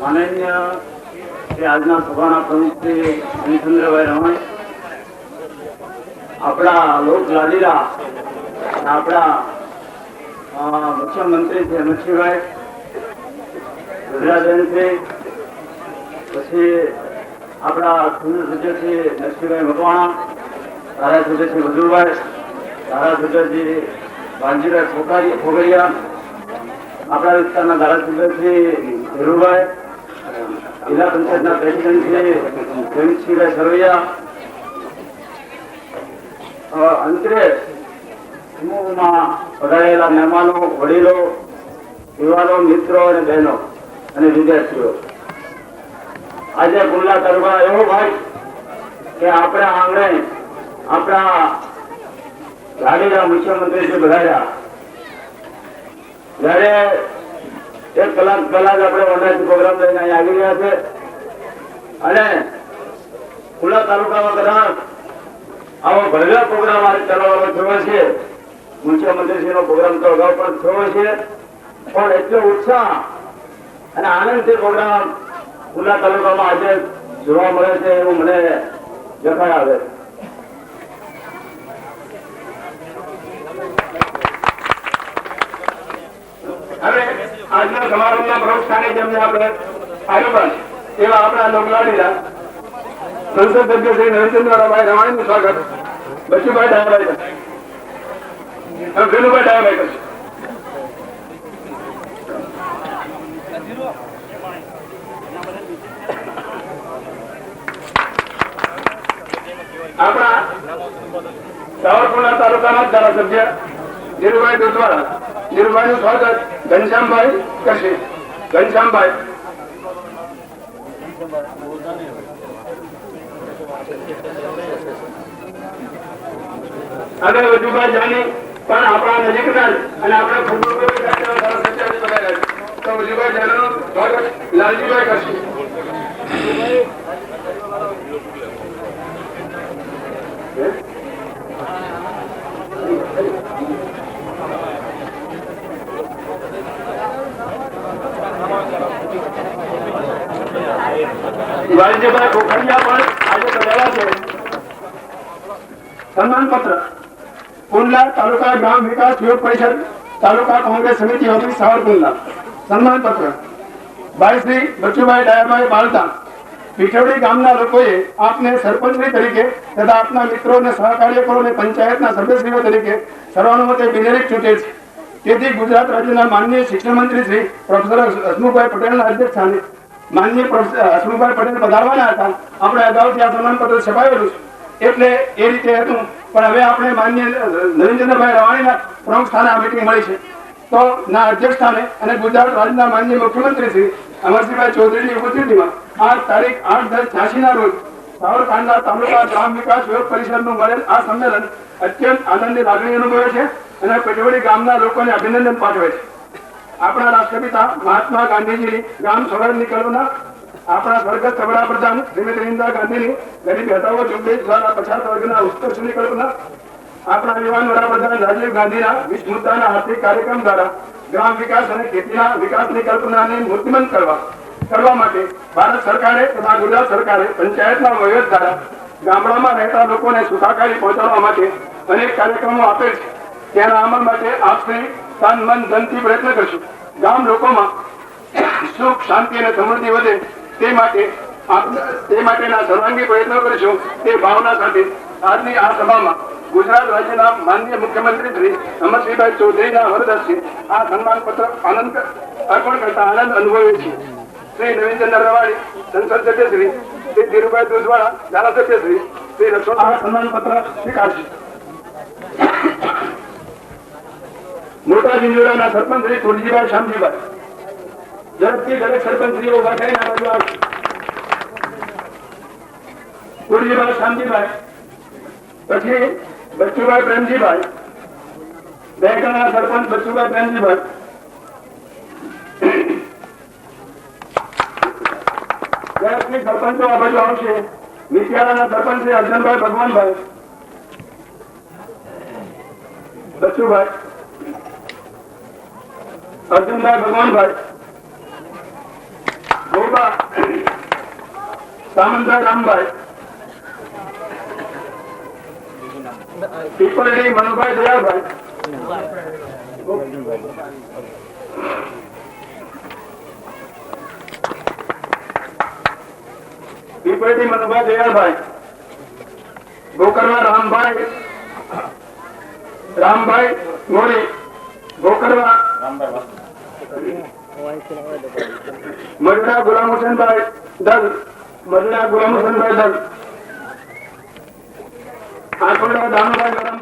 માનનીય આજના સભાના પ્રમુખ શ્રી હરિચંદ્રભાઈ રમણ, આપણા લોક લાડીલા આપણા મુખ્યમંત્રી શ્રી અમિતભાઈ ગુજરાતજી, પછી આપણા સભ્ય શ્રી નરસિંહભાઈ મકવાણા, ધારાસભ્ય શ્રી મધુભાઈ, ધારાસભ્ય શ્રી વાલજીભાઈ ફોગડિયા, આપણા વિસ્તારના ધારાસભ્ય શ્રી ધીરુભાઈ, જિલ્લા પંચાયતના પ્રેસિડેન્ટ શ્રી જયંતસિંહભાઈ સરવૈયા, અંતરે સમૂહમાં પધારેલા મહેમાનો, વડીલો, યુવાનો, મિત્રો અને બહેનો અને વિદ્યાર્થીઓ, આજે કુંડલા તાલુકા એવો ભાઈ કે આપણા આંગણે આપણા લાડીના મુખ્યમંત્રી શ્રી પધાર્યા. જયારે 1 કલાક પહેલા જ આપણે ઓનલાઈન પ્રોગ્રામ લઈને અહીં આવી રહ્યા છે અને કુંડલા તાલુકામાં કદાચ આવો ભવ્ય પ્રોગ્રામ આજે ચલાવવાનો થયો છે. મુખ્યમંત્રીશ્રીનો પ્રોગ્રામ તો અગાઉ પણ થયો છે, પણ એટલો ઉત્સાહ અને આનંદથી પ્રોગ્રામ કુંડલા તાલુકામાં આજે જોવા મળે છે એવું મને દેખાય આવે. હવે આજના સમારોહના પ્રમુખ સ્થાને જેમને આપણે આવ્યો એવા આપણા લોકલાડીલા સંસદ સભ્ય શ્રી નરેન્દ્રભાઈ રવાણીનું સ્વાગત બચુભાઈ ડાયાભાઈ ભીલુભાઈ ડાયાભાઈ કરશે. આપણા સાવરકુંડલા તાલુકાના ધારાસભ્ય ધીરુભાઈ દુધવાડા, ધીરુભાઈનું સ્વાગત ઘનશ્યામભાઈ કરશે. ઘનશ્યામભાઈ આગળ વજુભાઈ જાની પણ આપણા નજીકના અને આપણા તો વજુભાઈ જાનીનું સ્વાગત લાલજીભાઈ કરશે. વાલજીભાઈ ખોખરિયા પણ આજે બનેલા છે. સન્માનપત્ર કુંડલા તાલુકા ગ્રામ વિકાસ યોગ પરિષદ તાલુકા કોંગ્રેસ સમિતિ ઓફિસ સાવરકુંડલા. સન્માનપત્ર ભાઈ શ્રી બચુભાઈ ડાયાભાઈ બાલતા, પીઠોડી ગામના લોકોએ આપને સરપંચશ્રી તરીકે તથા આપના મિત્રો અને સહકાર્યકરો અને પંચાયતના સભ્યશ્રીઓ તરીકે સર્વાનુમતે બિનહરીફ ચૂંટેલ છે. તેથી ગુજરાત રાજ્યના માનનીય શિક્ષણ મંત્રી શ્રી પ્રોફેસર હસમુખભાઈ પટેલના અધ્યક્ષ સ્થાને માનનીય પ્રોફેસર હસમુખભાઈ પટેલ પધારવાના હતા. આપણે અગાઉથી આ સન્માનપત્ર છપાયેલું છે એટલે એ રીતે હતું, પણ હવે આપણે માનનીય નરેન્દ્રભાઈ રવાણીના પ્રમુખ સ્થાને આ મીટિંગ મળી છે. તો ના અધ્યક્ષ સ્થાને અને ગુજરાત રાજ્યના માનનીય મુખ્યમંત્રી શ્રી અમરસિંહભાઈ ચૌધરીની ઉપસ્થિતિમાં આ તારીખ 8/10/86 ના રોજ સાવરકાંડલા તાલુકા ગ્રામ વિકાસ યોગ પરિષદનું મળેલ આ સંમેલન અત્યંત આનંદની લાગણી અનુભવે છે અને પીઠોડી ગામના લોકોને અભિનંદન પાઠવે છે. આપણા રાષ્ટ્રપિતા મહાત્મા ગાંધીજીની ગ્રામ સ્વરાજની કલ્પના, આપણા સ્વર્ગસ્થ વડાપ્રધાન શ્રીમતી ઇન્દિરા ગાંધીની ગરીબ હટાવો ઝુંબેશ દ્વારા પછાત વર્ગના ઉત્કર્ષની કલ્પના, આપણા યુવાન વડાપ્રધાન રાજીવ ગાંધીના 20 મુદ્દાના આર્થિક કાર્યક્રમ દ્વારા ગ્રામ વિકાસ અને ખેતીના વિકાસની કલ્પનાને મૂર્તિમંત કરવા માટે ભારત સરકારે તથા ગુજરાત સરકારે પંચાયતના વહીવટ દ્વારા ગામડામાં રહેતા લોકોને સુખાકારી પહોંચાડવા માટે અનેક કાર્યક્રમો આપેલ છે. તેના અમલ માટે આપશ્રી તન મન ધનથી પ્રયત્ન કરશું. ગામ લોકોમાં સુખ, શાંતિ અને સમૃદ્ધિ વધે તે માટેના સર્વાંગી પ્રયત્નો કરીશું. તે ભાવના સાથે આજની આ સભામાં ગુજરાત રાજ્યના માનનીય મુખ્યમંત્રી શ્રી અમરસિંહભાઈ ચૌધરીના વરદસ્તે આ સન્માનપત્ર અર્પણ કરતા આનંદ અનુભવીએ છીએ. શ્રી નવીનચંદ્ર રવાણી, સંસદ સભ્ય શ્રી ધીરુભાઈ દુધવાડા, ધારાસભ્ય શ્રી રસોદ આ સન્માનપત્ર સ્વીકારશે. મોટા જીંજોડાના સરપંચ શ્રી તુલજીભાઈ શામજીભાઈ, ઝડપથી દરેક સરપંચશ્રીઓ ઉભા થઈને આ બાજુ આવશે. તુલજીભાઈ શામજીભાઈ, પછી બચ્ચુભાઈ પ્રેમજીભાઈ, દહેગાના સરપંચ બચ્ચુભાઈ પ્રેમજીભાઈ, સરપંચો આ બાજુ આવશે. વિદ્યાલયના સરપંચ શ્રી અર્જનભાઈ ભગવાનભાઈ, બચ્ચુભાઈ, અર્જુનભાઈ ભગવાનભાઈ, ગોરબા સામંતરાય રામભાઈ, પીપલડી મનુભાઈ દયાળભાઈ, પીપલડી મનુભાઈ દયાળભાઈ, ગોકરવા રામભાઈ મોરી, ગોકરવા મજડા ગુલામ હુસેનભાઈ દલ, મજડા ગુલામ હુસેનભાઈ દલ, આંખોડા દાનુભાઈ